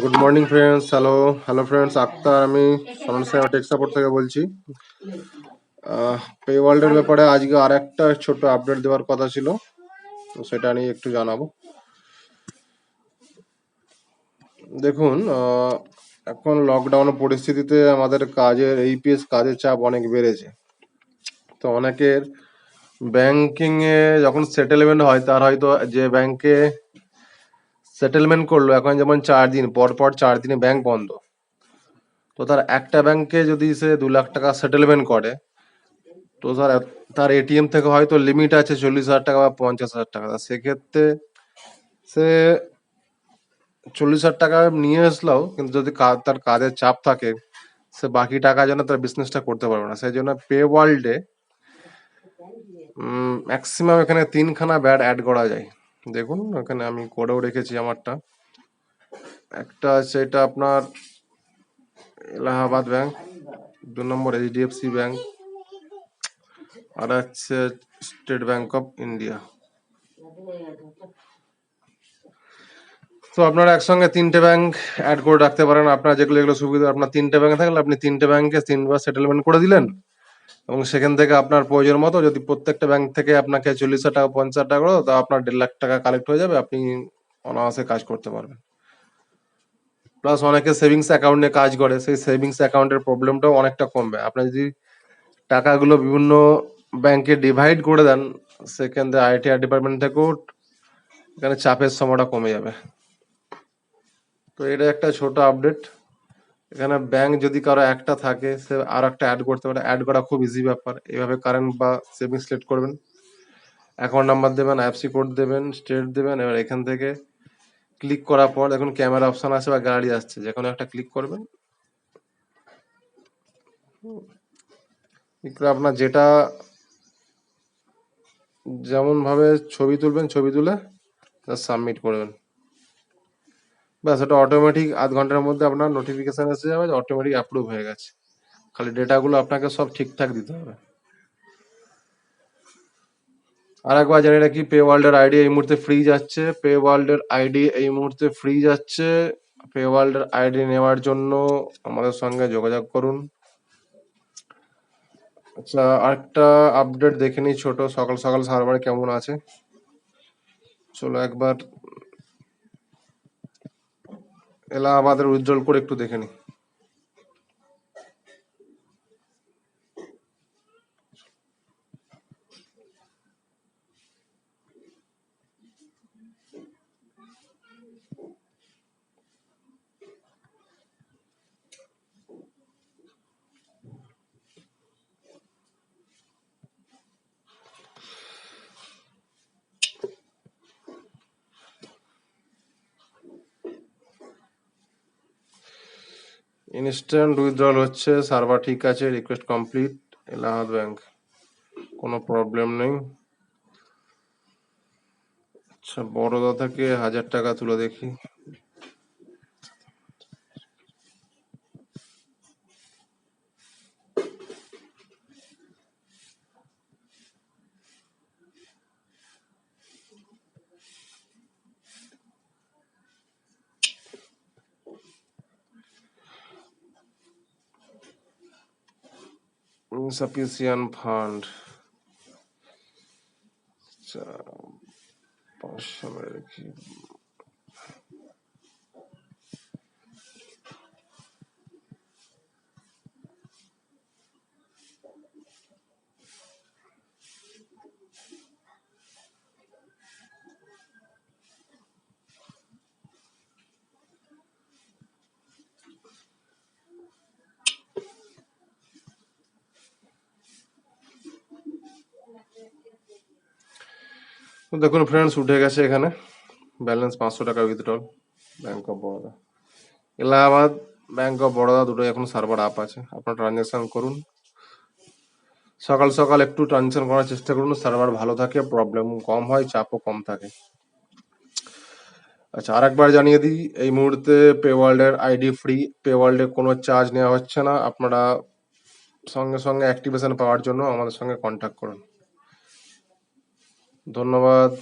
Good morning friends. Hello friends, Akhtar, আমি সমস্যা take support থেকে বলছি। পে ওয়ার্ল্ডের ব্যাপারে আজকে আর একটা ছোট আপডেট দেওয়ার কথা ছিল, তো সেটা নিয়ে একটু জানাবো। দেখুন, এখন লকডাউন পরিস্থিতিতে আমাদের এইপিএস কাজের চাপ অনেক বেড়েছে। তো অনেকের ব্যাংকিং এ যখন সেটেলমেন্ট হয়, তার হয়তো যে ব্যাংকে সেটেলমেন্ট করলো, এখন যেমন 4 দিন পর পর 4 দিনে ব্যাংক বন্ধ। তো তার একটা ব্যাংকে যদি সে 2 লাখ টাকা সেটেলমেন্ট করে, তো স্যার তার এটিএম থেকে হয়তো লিমিট আছে 40,000 টাকা বা 50,000 টাকা। সেক্ষেত্রে সে 40,000 টাকা নিয়ে আসলেও, কিন্তু যদি তার কাজের চাপ থাকে, সে বাকি টাকা যেন তার বিজনেসটা করতে পারবে না। সেই জন্য পে ওয়ার্ল্ডে ম্যাক্সিমাম এখানে 3খানা ব্যাড অ্যাড করা যায়। দেখুন, এখানে আমি করেও রেখেছি আমারটা। একটা আছে, এটা আপনার এলাহাবাদ ব্যাংক, 2 নম্বর এইচডিএফসি ব্যাংক, আর আছে স্টেট ব্যাংক অফ ইন্ডিয়া। তো আপনারা একসঙ্গে 3টে ব্যাংক অ্যাড করে রাখতে পারেন। আপনার যেগুলো যেগুলো সুবিধা, আপনার 3টে ব্যাংক থাকলে আপনি 3টে ব্যাংকে 3বার সেটেলমেন্ট করে দিলেন, এবং সেখান থেকে আপনার প্রয়োজন মতো যদি প্রত্যেকটা ব্যাংক থেকে আপনাকে 40,000 টাকা 50,000 টাকা করে, তা আপনার 1.5 লাখ টাকা কালেক্ট হয়ে যাবে, আপনি অনায়াসে কাজ করতে পারবেন। প্লাস অনেকে সেভিংস অ্যাকাউন্ট নিয়ে কাজ করে, সেই সেভিংস অ্যাকাউন্টের প্রবলেমটাও অনেকটা কমবে। আপনি যদি টাকাগুলো বিভিন্ন ব্যাংকে ডিভাইড করে দেন, সেখান থেকে আইটিআর ডিপার্টমেন্ট থেকেও এখানে চাপের সময়টা কমে যাবে। তো এটা একটা ছোট আপডেট। এখানে ব্যাংক যদি কারো একটা থাকে, সে আর একটা অ্যাড করতে পারে। অ্যাড করা খুব ইজি ব্যাপার। এইভাবে কারেন্ট বা সেভিংস সিলেক্ট করবেন, অ্যাকাউন্ট নাম্বার দেবেন, আইএফসি কোড দেবেন, স্টেট দেবেন। এবার এখান থেকে ক্লিক করার পর দেখুন ক্যামেরা অপশন আছে বা গ্যালারি আসছে, যে কোনো একটা ক্লিক করবেন। আপনার যেটা যেমন ভাবে ছবি তুলবেন, ছবি তুলে সাবমিট করবেন। ব্যাস, এটা অটোমেটিক আধ ঘন্টার মধ্যে আপনার নোটিফিকেশন এসে যাবে, অটোমেটিক অ্যাপ্রুভ হয়ে গেছে। খালি ডেটাগুলো আপনাকে সব ঠিকঠাক দিতে হবে। আর একবার জানি রাখি, পে ওয়ার্ল্ডের আইডি এই মুহূর্তে ফ্রি যাচ্ছে। পে ওয়ার্ল্ডের আইডি এই মুহূর্তে ফ্রি যাচ্ছে। পে ওয়ার্ল্ডের আইডি নেওয়ার জন্য আমাদের সঙ্গে যোগাযোগ করুন। আচ্ছা, আরেকটা আপডেট দেখে নিই ছোট। সকাল সকাল সার্ভার কেমন আছে, চলো একবার এলাহাবাদের উইথড্রল করে একটু দেখে নিই। ইনস্ট্যান্ট উইথড্রল হচ্ছে, সার্ভার ঠিক আছে, রিকোয়েস্ট কমপ্লিট। এলাহাবাদ ব্যাংক, কোনো প্রবলেম নেই। আচ্ছা, বড়দা থেকে 1,000 টাকা তুলে দেখি। ইনসাফিসিয়েন্ট ফান্ড, আচ্ছা 500 মেরে দেখি। তো দেখুন ফ্রেন্ডস, উঠে গেছে এখানে ব্যালেন্স 500 টাকা withdrawal. Bank of Baroda, Allahabad bank of Baroda দুটোই এখন সার্ভার আপ আছে। আপনার ট্রানজাকশন করুন। সকাল সকাল একটু ট্রানজাকশন করার চেষ্টা করুন, সার্ভার ভালো থাকে, প্রবলেম কম হয়, চাপও কম থাকে। আচ্ছা, আরেকবার জানিয়ে দিই, এই মুহূর্তে পে ওয়ার্ল্ডের আইডি ফ্রি। পে ওয়ার্ল্ডে কোনো চার্জ নেওয়া হচ্ছে না। আপনারা সঙ্গে সঙ্গে অ্যাক্টিভেশন পাওয়ার জন্য আমাদের সঙ্গে কন্ট্যাক্ট করুন। ধন্যবাদ।